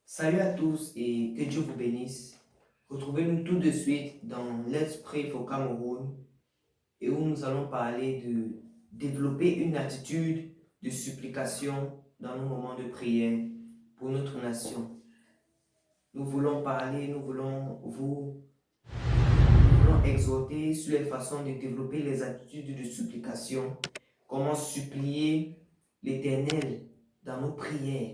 Salut à tous et que Dieu vous bénisse. Retrouvez-nous tout de suite dans Let's Pray for Cameroun et où nous allons parler de développer une attitude de supplication dans nos moments de prière pour notre nation. Nous voulons parler, nous voulons exhorter sur les façons de développer les attitudes de supplication, comment supplier l'Éternel dans nos prières.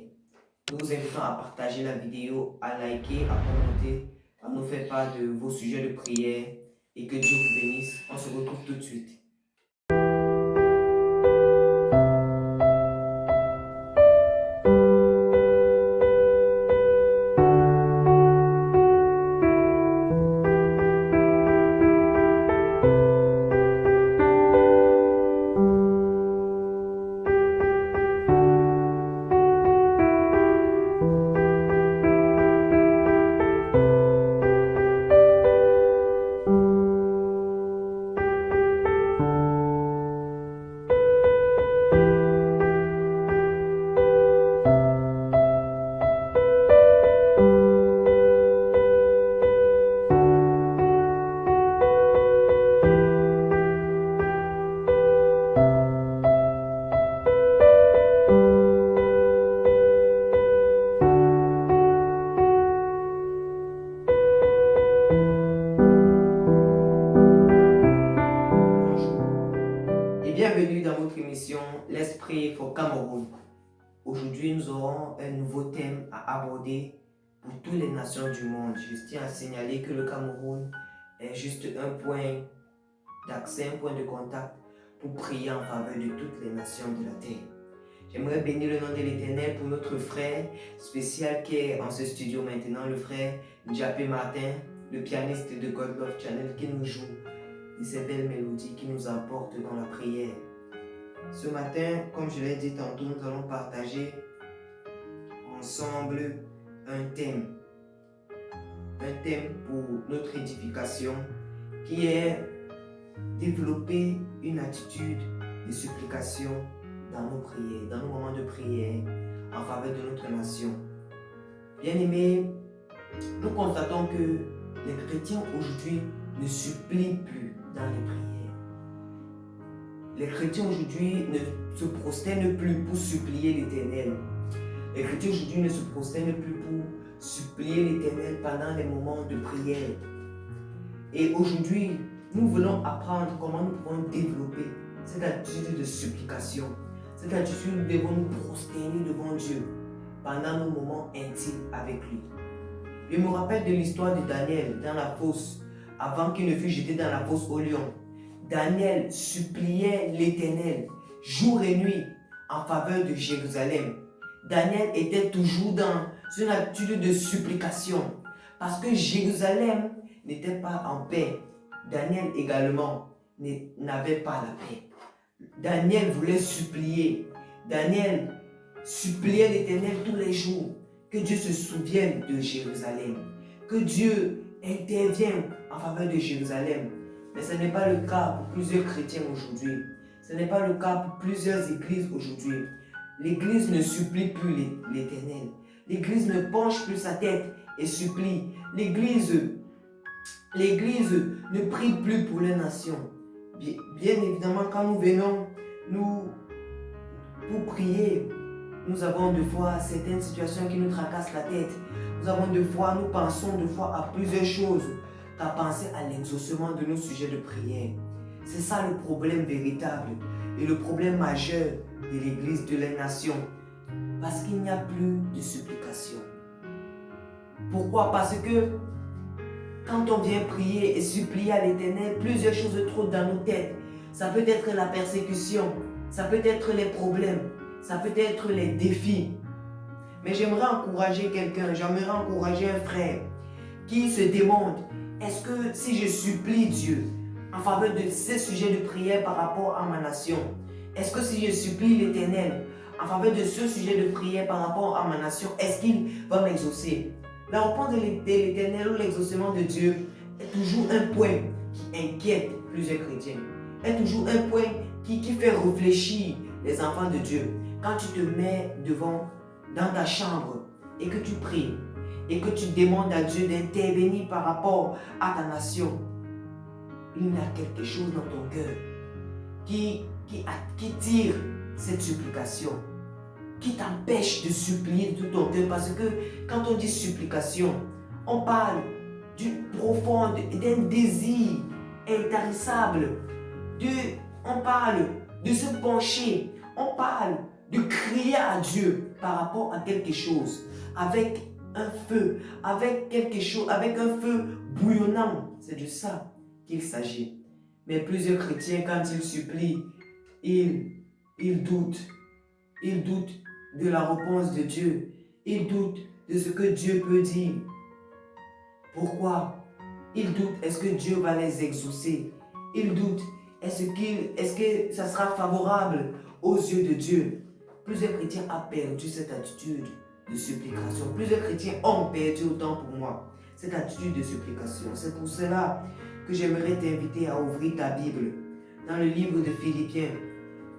Nous vous invitons à partager la vidéo, à liker, à commenter, à nous faire part de vos sujets de prière et que Dieu vous bénisse. On se retrouve tout de suite. Bienvenue dans votre émission Let's Pray for Cameroun. Aujourd'hui, nous aurons un nouveau thème à aborder pour toutes les nations du monde. Je tiens à signaler que le Cameroun est juste un point d'accès, un point de contact pour prier en faveur de toutes les nations de la terre. J'aimerais bénir le nom de l'Éternel pour notre frère spécial qui est en ce studio maintenant, le frère Djapé Martin, le pianiste de God Love Channel qui nous joue de ces belles mélodies qui nous apportent dans la prière. Ce matin, comme je l'ai dit tantôt, nous allons partager ensemble un thème pour notre édification qui est développer une attitude de supplication dans nos prières, dans nos moments de prière en faveur de notre nation. Bien-aimés, nous constatons que les chrétiens aujourd'hui ne supplient plus dans les prières. Les chrétiens aujourd'hui ne se prosternent plus pour supplier l'Éternel. Les chrétiens aujourd'hui ne se prosternent plus pour supplier l'Éternel pendant les moments de prière. Et aujourd'hui, nous voulons apprendre comment nous pouvons développer cette attitude de supplication. Cette attitude, nous devons nous prosterner devant Dieu pendant nos moments intimes avec lui. Je me rappelle de l'histoire de Daniel dans la fosse, avant qu'il ne fût jeté dans la fosse au lion. Daniel suppliait l'Éternel jour et nuit en faveur de Jérusalem. Daniel était toujours dans une attitude de supplication parce que Jérusalem n'était pas en paix. Daniel également n'avait pas la paix. Daniel voulait supplier. Daniel suppliait l'Éternel tous les jours que Dieu se souvienne de Jérusalem, que Dieu intervienne en faveur de Jérusalem. Mais ce n'est pas le cas pour plusieurs chrétiens aujourd'hui. Ce n'est pas le cas pour plusieurs églises aujourd'hui. L'église ne supplie plus l'Éternel. L'église ne penche plus sa tête et supplie. L'église ne prie plus pour les nations. Bien évidemment, quand nous venons pour prier, nous avons des fois certaines situations qui nous tracassent la tête. Nous pensons des fois à plusieurs choses qu'à penser à l'exaucement de nos sujets de prière. C'est ça le problème véritable et le problème majeur de l'Église, de la nation. Parce qu'il n'y a plus de supplication. Pourquoi? Parce que quand on vient prier et supplier à l'Éternel, plusieurs choses trottent dans nos têtes. Ça peut être la persécution, ça peut être les problèmes, ça peut être les défis. Mais j'aimerais encourager quelqu'un, j'aimerais encourager un frère qui se demande, est-ce que si je supplie Dieu en faveur de ces sujets de prière par rapport à ma nation, est-ce que si je supplie l'Éternel en faveur de ce sujet de prière par rapport à ma nation, est-ce qu'il va m'exaucer? La réponse de l'Éternel ou l'exaucement de Dieu est toujours un point qui inquiète plusieurs chrétiens. Est toujours un point qui fait réfléchir les enfants de Dieu. Quand tu te mets dans ta chambre et que tu pries et que tu demandes à Dieu d'intervenir par rapport à ta nation, il y a quelque chose dans ton cœur qui tire cette supplication, qui t'empêche de supplier de tout ton cœur. Parce que quand on dit supplication, on parle d'une profonde, d'un désir intarissable. On parle de se pencher, on parle de crier à Dieu par rapport à quelque chose, avec un feu, avec quelque chose, avec un feu bouillonnant. C'est de ça qu'il s'agit. Mais plusieurs chrétiens, quand ils supplient, ils doutent. Ils doutent de la réponse de Dieu. Ils doutent de ce que Dieu peut dire. Pourquoi? Ils doutent, est-ce que Dieu va les exaucer? Ils doutent, est-ce que ça sera favorable aux yeux de Dieu? Plusieurs chrétiens ont perdu cette attitude de supplication. Plusieurs chrétiens ont perdu, autant pour moi, cette attitude de supplication. C'est pour cela que j'aimerais t'inviter à ouvrir ta Bible dans le livre de Philippiens.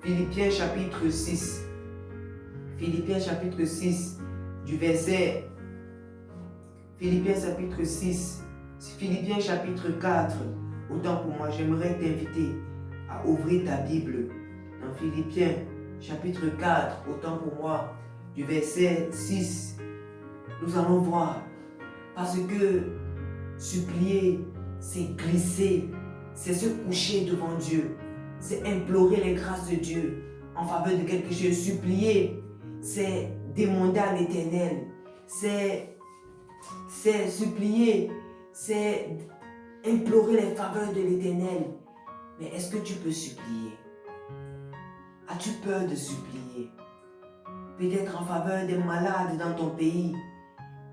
Philippiens chapitre 6. Philippiens chapitre 6 du verset... Philippiens chapitre 6. Philippiens chapitre 4. Autant pour moi, j'aimerais t'inviter à ouvrir ta Bible dans Philippiens chapitre 4. Autant pour moi, du verset 6. Nous allons voir. Parce que supplier, c'est glisser, c'est se coucher devant Dieu, c'est implorer les grâces de Dieu en faveur de quelque chose. Supplier, c'est demander à l'Éternel, c'est supplier, c'est implorer les faveurs de l'Éternel. Mais est-ce que tu peux supplier? As-tu peur de supplier? Peut-être en faveur des malades dans ton pays,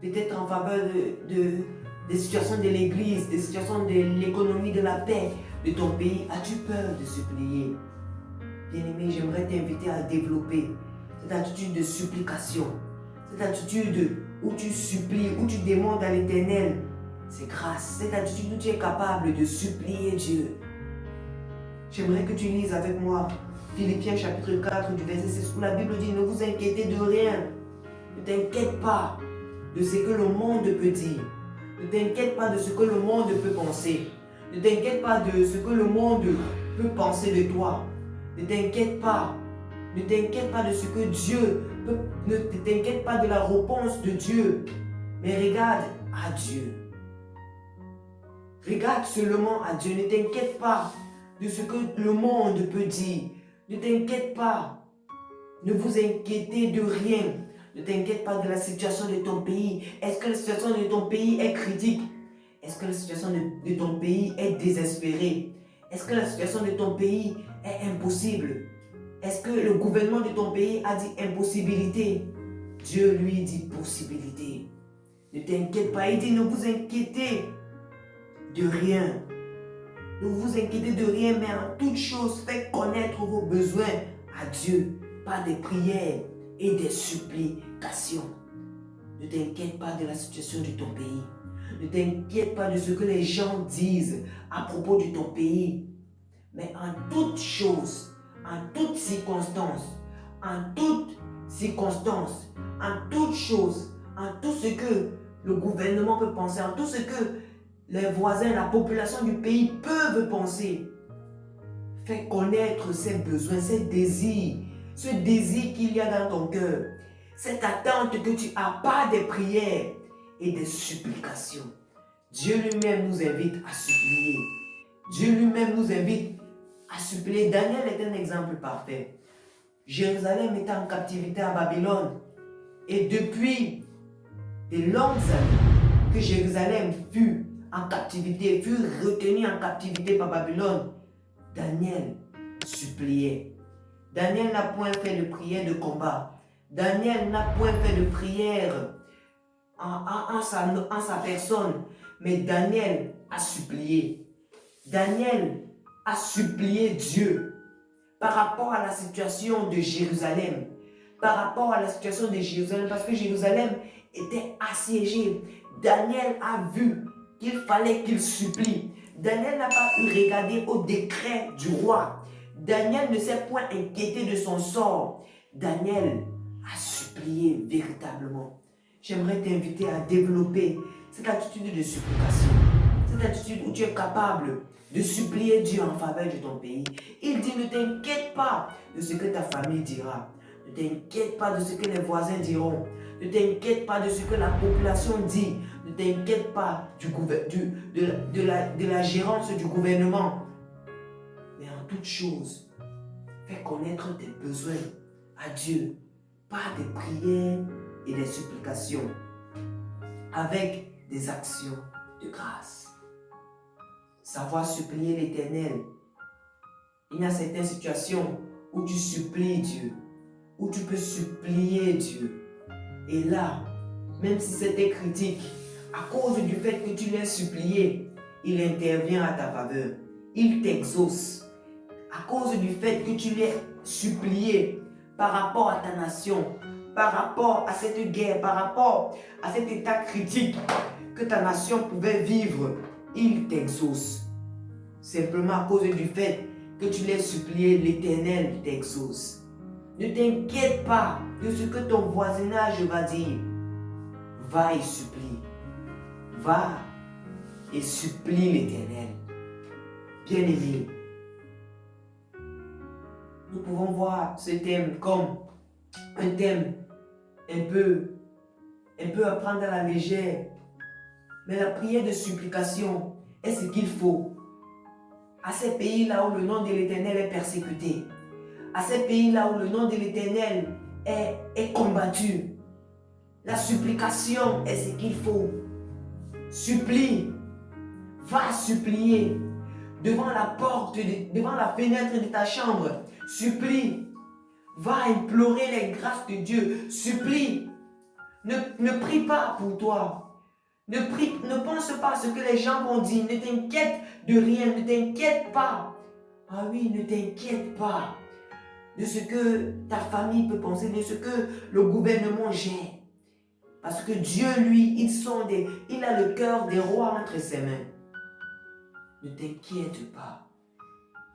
peut-être en faveur des situations de l'église, des situations de l'économie, de la paix de ton pays. As-tu peur de supplier? Bien-aimé, j'aimerais t'inviter à développer cette attitude de supplication, cette attitude où tu supplies, où tu demandes à l'Éternel ses grâces, cette attitude où tu es capable de supplier Dieu. J'aimerais que tu lises avec moi Philippiens chapitre 4 du verset 6 où la Bible dit: ne vous inquiétez de rien, ne t'inquiète pas de ce que le monde peut dire, ne t'inquiète pas de ce que le monde peut penser, ne t'inquiète pas de ce que le monde peut penser de toi, ne t'inquiète pas de ce que Dieu peut, ne t'inquiète pas de la réponse de Dieu, mais regarde à Dieu. Regarde seulement à Dieu, ne t'inquiète pas de ce que le monde peut dire, ne t'inquiète pas, ne vous inquiétez de rien, ne t'inquiète pas de la situation de ton pays. Est-ce que la situation de ton pays est critique? Est-ce que la situation de ton pays est désespérée? Est-ce que la situation de ton pays est impossible? Est-ce que le gouvernement de ton pays a dit impossibilité? Dieu lui dit possibilité. Ne t'inquiète pas, il dit ne vous inquiétez de rien. Ne vous inquiétez de rien, mais en toute chose, faites connaître vos besoins à Dieu par des prières et des supplications. Ne t'inquiète pas de la situation de ton pays. Ne t'inquiète pas de ce que les gens disent à propos de ton pays. Mais en toute chose, en toute circonstance, en toute chose, en tout ce que le gouvernement peut penser, en tout ce que les voisins, la population du pays peuvent penser, fais connaître ses besoins, ses désirs, ce désir qu'il y a dans ton cœur, cette attente que tu as par des prières et des supplications. Dieu lui-même nous invite à supplier. Dieu lui-même nous invite à supplier. Daniel est un exemple parfait. Jérusalem était en captivité à Babylone. Et depuis de longues années que Jérusalem fut en captivité, fut retenu en captivité par Babylone, Daniel suppliait. Daniel n'a point fait de prière de combat. Daniel n'a point fait de prière en sa personne. Mais Daniel a supplié. Daniel a supplié Dieu par rapport à la situation de Jérusalem. Par rapport à la situation de Jérusalem, parce que Jérusalem était assiégée. Daniel a vu qu'il fallait qu'il supplie. Daniel n'a pas eu regardé au décret du roi. Daniel ne s'est point inquiété de son sort. Daniel a supplié véritablement. j'aimerais t'inviter à développer cette attitude de supplication. Cette attitude où tu es capable de supplier Dieu en faveur de ton pays. Il dit, ne t'inquiète pas de ce que ta famille dira. Ne t'inquiète pas de ce que les voisins diront. Ne t'inquiète pas de ce que la population dit. Ne t'inquiète pas de la gérance du gouvernement. Mais en toute chose, fais connaître tes besoins à Dieu par des prières et des supplications avec des actions de grâce. Savoir supplier l'Éternel. Il y a certaines situations où tu supplies Dieu, où tu peux supplier Dieu. Et là, même si c'était critique, à cause du fait que tu l'as supplié, il intervient à ta faveur. Il t'exauce. À cause du fait que tu l'as supplié par rapport à ta nation, par rapport à cette guerre, par rapport à cet état critique que ta nation pouvait vivre, il t'exauce. Simplement à cause du fait que tu l'as supplié, l'Éternel t'exauce. Ne t'inquiète pas de ce que ton voisinage va dire. Va et supplie. Va et supplie l'Éternel. Bien-aimé, nous pouvons voir ce thème comme un thème un peu à prendre à la légère. Mais la prière de supplication est ce qu'il faut. À ces pays-là où le nom de l'Éternel est persécuté, à ces pays-là où le nom de l'Éternel est combattu, la supplication est ce qu'il faut. Supplie, va supplier devant la porte, devant la fenêtre de ta chambre. Supplie, va implorer les grâces de Dieu. Supplie, ne prie pas pour toi. Ne pense pas à ce que les gens vont dire. Ne t'inquiète de rien. Ne t'inquiète pas. Ah oui, ne t'inquiète pas de ce que ta famille peut penser, de ce que le gouvernement gère. Parce que Dieu, lui, il a le cœur des rois entre ses mains. Ne t'inquiète pas.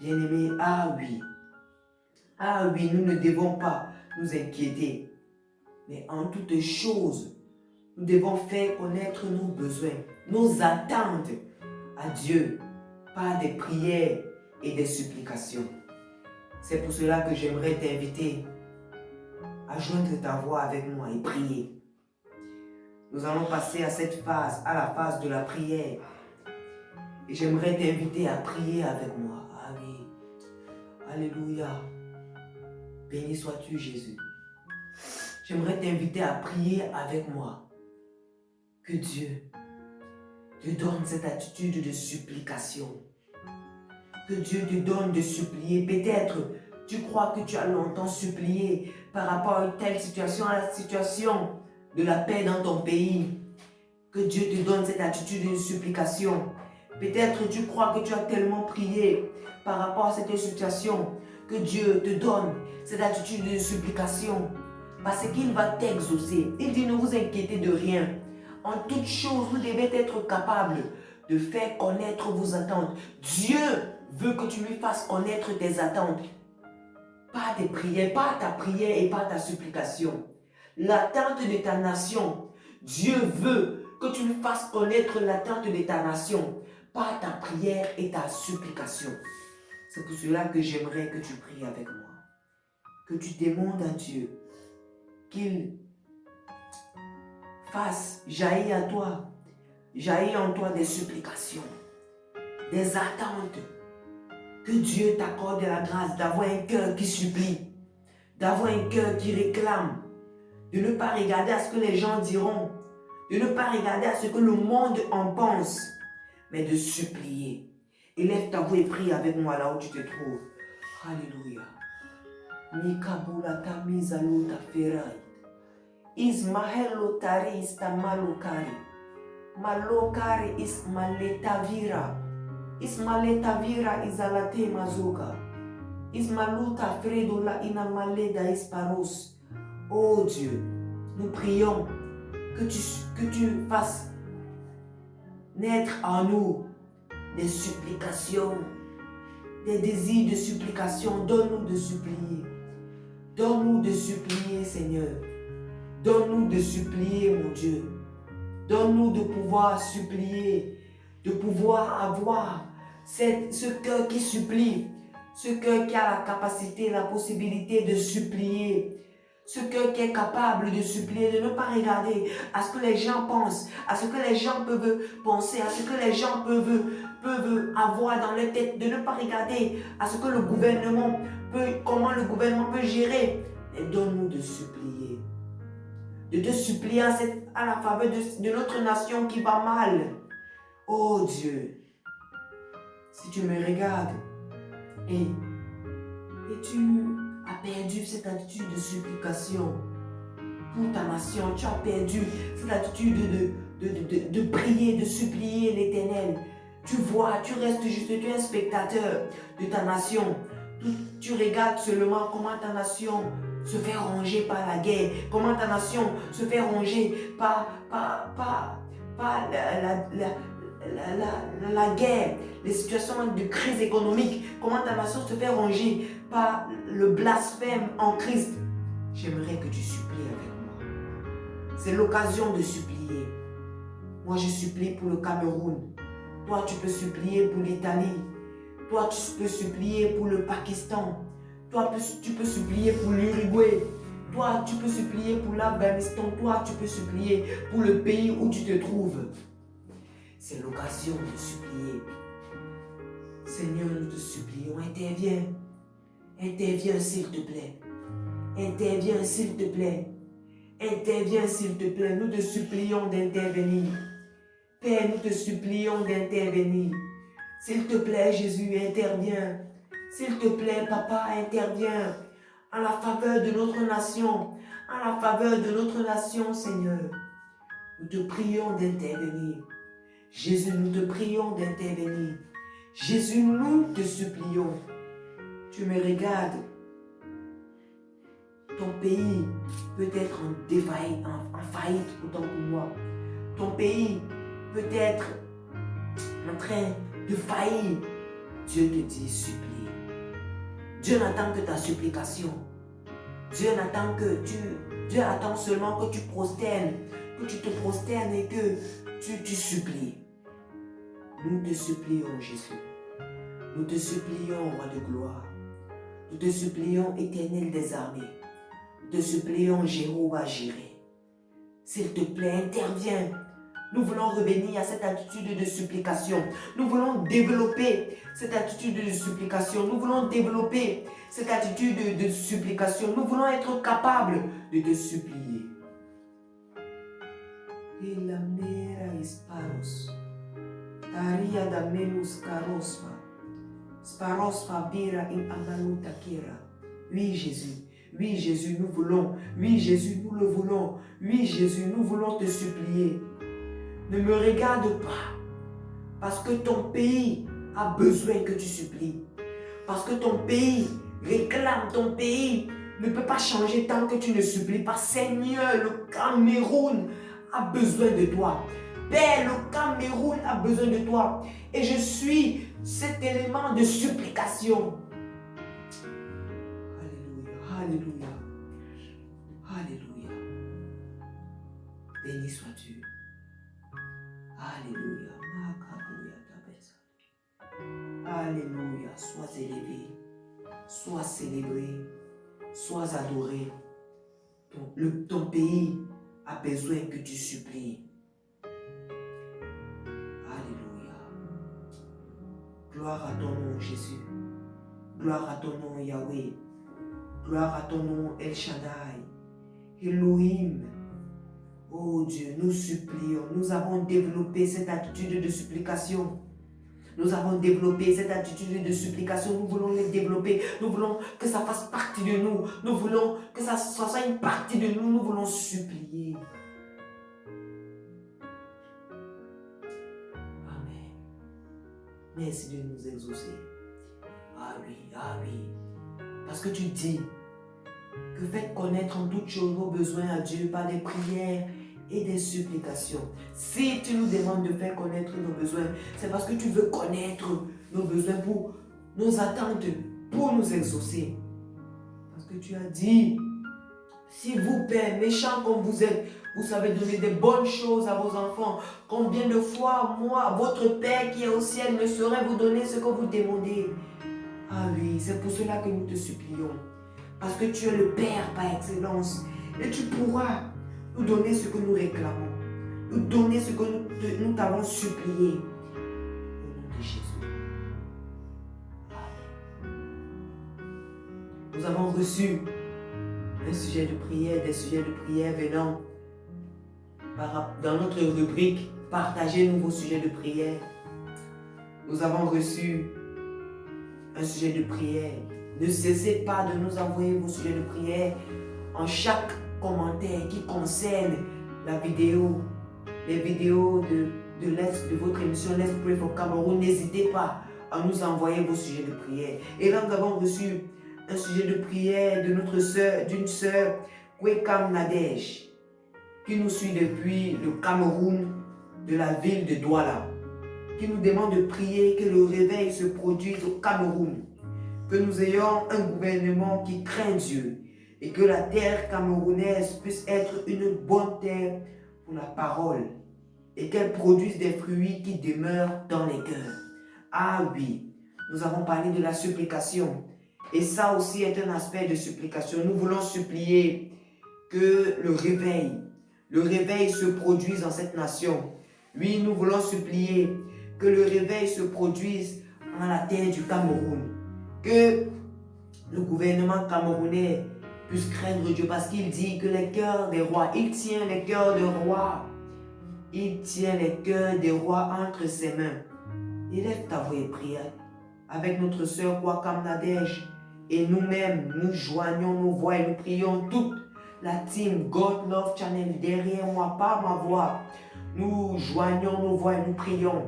Bien-aimé, ah oui, nous ne devons pas nous inquiéter. Mais en toutes choses, nous devons faire connaître nos besoins, nos attentes à Dieu par des prières et des supplications. C'est pour cela que j'aimerais t'inviter à joindre ta voix avec moi et prier. Nous allons passer à cette phase, à la phase de la prière. Et j'aimerais t'inviter à prier avec moi. Ah oui. Alléluia. Béni sois-tu, Jésus. J'aimerais t'inviter à prier avec moi. Que Dieu te donne cette attitude de supplication. Que Dieu te donne de supplier. Peut-être tu crois que tu as longtemps supplié par rapport à une telle situation, à la situation de la paix dans ton pays. Que Dieu te donne cette attitude de supplication. Peut-être tu crois que tu as tellement prié par rapport à cette situation que Dieu te donne cette attitude de supplication parce qu'il va t'exaucer. Il dit ne vous inquiétez de rien. En toute chose, vous devez être capable de faire connaître vos attentes. Dieu veut que tu lui fasses connaître tes attentes. Pas tes prières, pas ta prière et pas ta supplication. L'attente de ta nation. Dieu veut que tu lui fasses connaître l'attente de ta nation. Pas ta prière et ta supplication. C'est pour cela que j'aimerais que tu pries avec moi. Que tu demandes à Dieu qu'il fasse jaillir en toi des supplications, des attentes. Que Dieu t'accorde la grâce d'avoir un cœur qui supplie, d'avoir un cœur qui réclame, de ne pas regarder à ce que les gens diront, de ne pas regarder à ce que le monde en pense, mais de supplier. Élève ta voix et prie avec moi là où tu te trouves. Alléluia. Mikabula tamizalo taferai. Ismahelo tari istamalokari. Malokari ismaletavira. Ismaletavira izalate mazoka. Ismaluta fredola inamaleda isparos. Oh Dieu, nous prions que tu fasses naître en nous des supplications, des désirs de supplication. Donne-nous de supplier. Donne-nous de supplier, Seigneur. Donne-nous de supplier, mon Dieu. Donne-nous de pouvoir supplier, de pouvoir avoir ce cœur qui supplie, ce cœur qui a la capacité, la possibilité de supplier, ce cœur qui est capable de supplier, de ne pas regarder à ce que les gens pensent, à ce que les gens peuvent penser, à ce que les gens peuvent avoir dans leur tête, de ne pas regarder à ce que le gouvernement comment le gouvernement peut gérer. Et donne-nous de supplier, de te supplier à la faveur de notre nation qui va mal. Oh Dieu, si tu me regardes et tu as perdu cette attitude de supplication pour ta nation, tu as perdu cette attitude de prier, de supplier l'Éternel. Tu vois, tu restes juste, tu es un spectateur de ta nation. Tu regardes seulement comment ta nation se fait ronger par la guerre, comment ta nation se fait ronger par la guerre, les situations de crise économique, comment ta nation se fait ronger par le blasphème en Christ. J'aimerais que tu supplies avec moi. C'est l'occasion de supplier. Moi, je supplie pour le Cameroun. Toi, tu peux supplier pour l'Italie. Toi, tu peux supplier pour le Pakistan. Toi, tu peux supplier pour l'Uruguay. Toi, tu peux supplier pour l'Afghanistan. Toi, tu peux supplier pour le pays où tu te trouves. C'est l'occasion de supplier. Seigneur, nous te supplions, interviens. Interviens, s'il te plaît. Interviens, s'il te plaît. Interviens, s'il te plaît. Nous te supplions d'intervenir. Père, nous te supplions d'intervenir. S'il te plaît, Jésus, interviens. S'il te plaît, Papa, interviens en la faveur de notre nation. En la faveur de notre nation, Seigneur. Nous te prions d'intervenir. Jésus, nous te prions d'intervenir. Jésus, nous te supplions. Tu me regardes. Ton pays peut être en faillite autant que moi. Ton pays peut être en train de faillir. Dieu te dit supplie. Dieu n'attend que ta supplication. Dieu attend seulement que tu prosternes, que tu te prosternes et que tu supplies. Nous te supplions, Jésus. Nous te supplions, Roi de gloire. Nous te supplions, Éternel des armées. Nous te supplions, Jéhovah Jireh. S'il te plaît, interviens. Nous voulons revenir à cette attitude de supplication. Nous voulons développer cette attitude de supplication. Nous voulons développer cette attitude de supplication. Nous voulons être capables de te supplier. Oui, Jésus. Oui, Jésus, nous voulons. Oui, Jésus, nous le voulons. Oui, Jésus, nous voulons te supplier. Ne me regarde pas, parce que ton pays a besoin que tu supplies. Parce que ton pays réclame, ton pays ne peut pas changer tant que tu ne supplies pas. Seigneur, le Cameroun a besoin de toi. Père, le Cameroun a besoin de toi. Et je suis cet élément de supplication. Alléluia, Alléluia, Alléluia. Béni sois-tu. Alléluia. Alléluia. Sois élevé, sois célébré, sois adoré. Ton pays a besoin que tu supplies. Alléluia. Gloire à ton nom, Jésus. Gloire à ton nom, Yahweh. Gloire à ton nom, El Shaddai. Elohim. Oh Dieu, nous supplions. Nous avons développé cette attitude de supplication. Nous avons développé cette attitude de supplication. Nous voulons les développer. Nous voulons que ça fasse partie de nous. Nous voulons que ça soit une partie de nous. Nous voulons supplier. Amen. Merci de nous exaucer. Ah oui, ah oui. Parce que tu dis que faites connaître en toutes choses vos besoins à Dieu par des prières et des supplications. Si tu nous demandes de faire connaître nos besoins, c'est parce que tu veux connaître nos besoins pour nos attentes, pour nous exaucer. Parce que tu as dit Si vous, Père, méchant comme vous êtes, vous savez donner des bonnes choses à vos enfants, combien de fois, moi, votre Père qui est au ciel, ne saurait vous donner ce que vous demandez? Ah oui, c'est pour cela que nous te supplions. Parce que tu es le Père par excellence. Et tu pourras nous donner ce que nous réclamons. Nous donner ce que nous t'avons supplié. Au nom de Jésus. Nous avons reçu un sujet de prière, des sujets de prière venant dans notre rubrique « Partagez-nous vos sujets de prière ». Nous avons reçu un sujet de prière. Ne cessez pas de nous envoyer vos sujets de prière en chaque commentaire qui concerne la vidéo, les vidéos de votre émission Let's Pray for Cameroun. N'hésitez pas à nous envoyer vos sujets de prière. Et là, nous avons reçu un sujet de prière de notre sœur, d'une sœur, Kwekam Nadège, qui nous suit depuis le Cameroun, de la ville de Douala, qui nous demande de prier que le réveil se produise au Cameroun, que nous ayons un gouvernement qui craint Dieu et que la terre camerounaise puisse être une bonne terre pour la parole et qu'elle produise des fruits qui demeurent dans les cœurs. Ah oui, nous avons parlé de la supplication et ça aussi est un aspect de supplication. Nous voulons supplier que le réveil se produise dans cette nation. Oui, nous voulons supplier que le réveil se produise dans la terre du Cameroun. Que le gouvernement camerounais puisse craindre Dieu parce qu'il dit que les cœurs des rois, il tient les cœurs des rois. Il tient les cœurs des rois entre ses mains. Élève ta voix et prie avec notre sœur Kwekam Nadège et nous-mêmes, nous joignons nos voix et nous prions toute la team God Love Channel derrière moi, par ma voix. Nous joignons nos voix et nous prions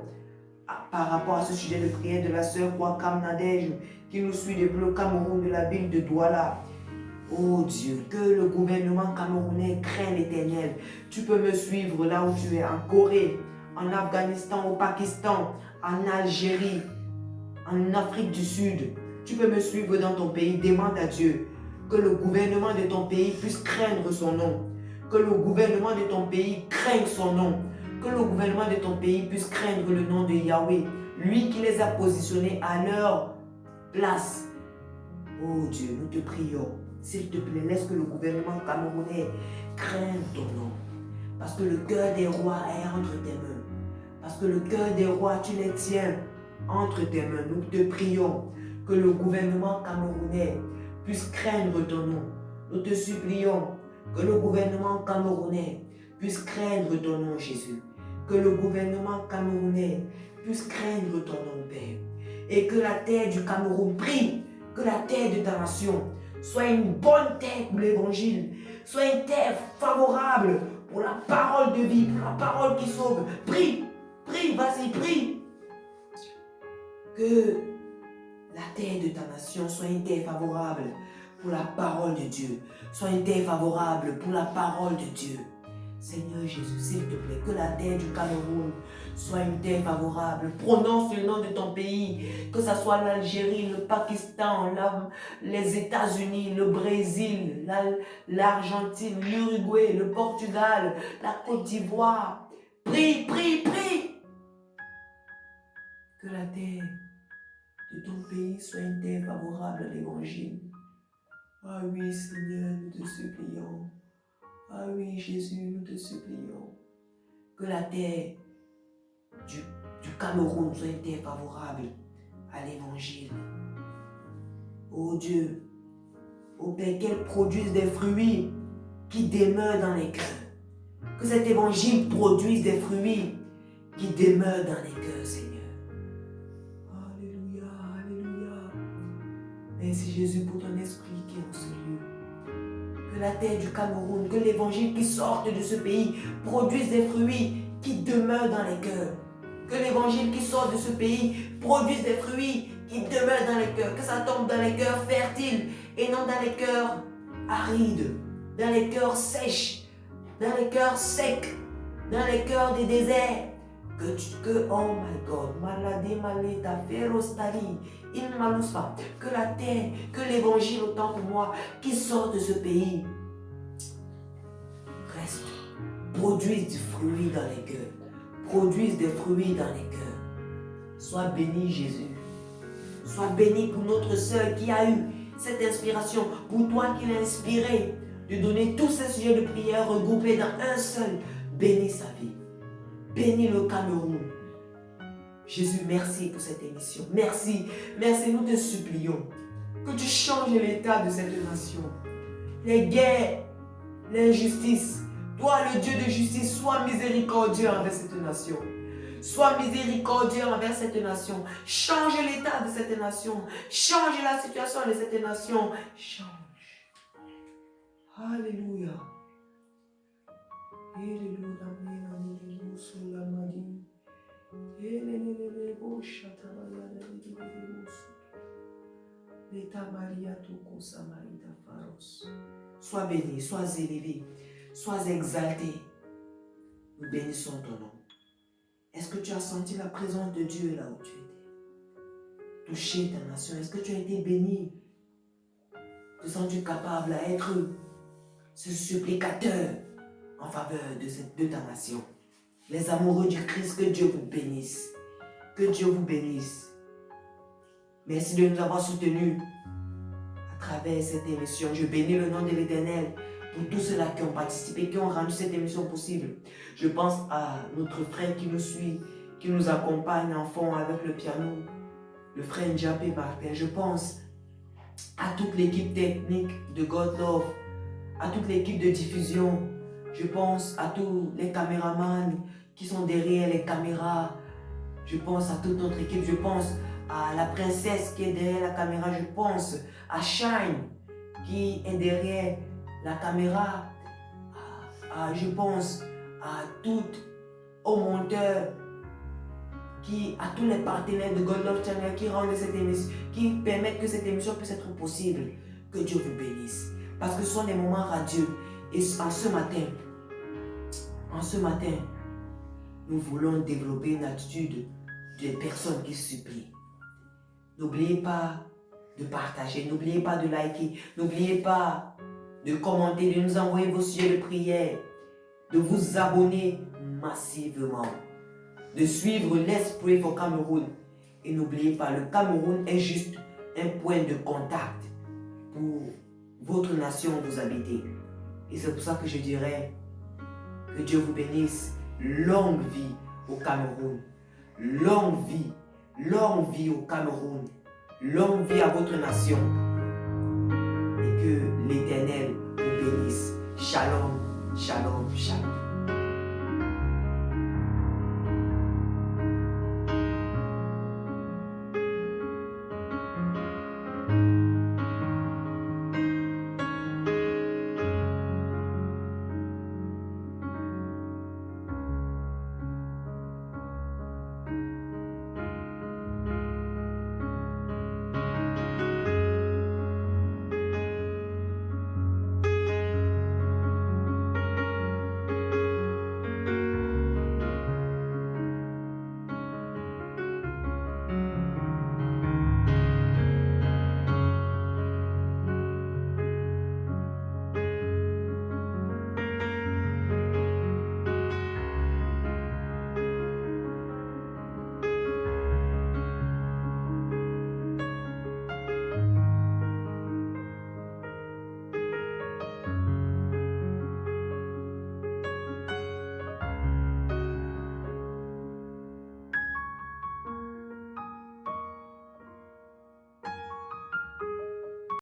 par rapport à ce sujet de prière de la sœur Kwekam Nadège qui nous suit depuis le Cameroun, de la ville de Douala. Oh Dieu, que le gouvernement camerounais craigne l'Éternel. Tu peux me suivre là où tu es, en Corée, en Afghanistan, au Pakistan, en Algérie, en Afrique du Sud. Tu peux me suivre dans ton pays. Demande à Dieu que le gouvernement de ton pays puisse craindre son nom. Que le gouvernement de ton pays craigne son nom. Que le gouvernement de ton pays puisse craindre le nom de Yahweh. Lui qui les a positionnés à leur place. Oh Dieu, nous te prions. S'il te plaît, laisse que le gouvernement camerounais craigne ton nom. Parce que le cœur des rois est entre tes mains. Parce que le cœur des rois, tu les tiens entre tes mains. Nous te prions que le gouvernement camerounais puisse craindre ton nom. Nous te supplions que le gouvernement camerounais puisse craindre ton nom, Jésus. Que le gouvernement camerounais puisse craindre ton nom, Père. Et que la terre du Cameroun prie, que la terre de ta nation soit une bonne terre pour l'évangile, soit une terre favorable pour la parole de vie, pour la parole qui sauve. Prie, prie, vas-y, prie. Que la terre de ta nation soit une terre favorable pour la parole de Dieu, soit une terre favorable pour la parole de Dieu. Seigneur Jésus, s'il te plaît, que la terre du Cameroun soit une terre favorable. Prononce le nom de ton pays, que ce soit l'Algérie, le Pakistan, les États-Unis, le Brésil, l'Argentine, l'Uruguay, le Portugal, la Côte d'Ivoire. Prie, prie, prie. Que la terre de ton pays soit une terre favorable à l'évangile. Ah oui, Seigneur, nous te supplions. Ah oui, Jésus, nous te supplions. Que la terre du Cameroun soit une terre favorable à l'évangile. Oh Dieu, oh Père, qu'elle produise des fruits qui demeurent dans les cœurs. Que cet évangile produise des fruits qui demeurent dans les cœurs, Seigneur. Alléluia, alléluia. Merci Jésus pour ton esprit qui est en ce lieu. Que la terre du Cameroun, que l'évangile qui sorte de ce pays produise des fruits qui demeurent dans les cœurs. Que l'évangile qui sort de ce pays produise des fruits qui demeurent dans les cœurs. Que ça tombe dans les cœurs fertiles et non dans les cœurs arides, dans les cœurs sèches, dans les cœurs secs, dans les cœurs des déserts. Oh my God, maladie, maleta, ferostali, in maluspa, que la terre, que l'évangile autant pour moi qui sort de ce pays produisent du fruit dans les cœurs. Produisent des fruits dans les cœurs. Sois béni, Jésus. Sois béni pour notre sœur qui a eu cette inspiration. Pour toi qui l'as inspiré de donner tous ces sujets de prière regroupés dans un seul. Bénis sa vie. Bénis le Cameroun. Jésus, merci pour cette émission. Merci. Merci, nous te supplions que tu changes l'état de cette nation. Les guerres, l'injustice. Toi, le Dieu de justice, sois miséricordieux envers cette nation. Sois miséricordieux envers cette nation. Change l'état de cette nation. Change la situation de cette nation. Change. Alléluia. Sois béni, sois élevé, sois exalté. Nous bénissons ton nom. Est-ce que tu as senti la présence de Dieu là où tu étais? Toucher ta nation. Est-ce que tu as été béni? Te sens-tu capable à être ce supplicateur en faveur de ta nation? Les amoureux du Christ, que Dieu vous bénisse. Que Dieu vous bénisse. Merci de nous avoir soutenus à travers cette émission. Je bénis le nom de l'Éternel pour tous ceux-là qui ont participé, qui ont rendu cette émission possible. Je pense à notre frère qui nous suit, qui nous accompagne en fond avec le piano, le frère Njapé Martin. Je pense à toute l'équipe technique de God Love, à toute l'équipe de diffusion. Je pense à tous les caméramans qui sont derrière les caméras. Je pense à toute notre équipe. Je pense à la princesse qui est derrière la caméra. Je pense à Shine qui est derrière la caméra. Je pense à aux monteurs, à tous les partenaires de God Love Channel qui rendent cette émission, qui permettent que cette émission puisse être possible. Que Dieu vous bénisse. Parce que ce sont des moments radieux. Et en ce matin, nous voulons développer une attitude de personnes qui supplient. N'oubliez pas de partager, n'oubliez pas de liker, n'oubliez pas de commenter, de nous envoyer vos sujets de prière, de vous abonner massivement, de suivre Let's Pray for Cameroun. Et n'oubliez pas, le Cameroun est juste un point de contact pour votre nation où vous habitez. Et c'est pour ça que je dirais que Dieu vous bénisse. Longue vie au Cameroun. Longue vie au Cameroun. Longue vie à votre nation. Et que l'Éternel vous bénisse. Shalom, shalom, shalom.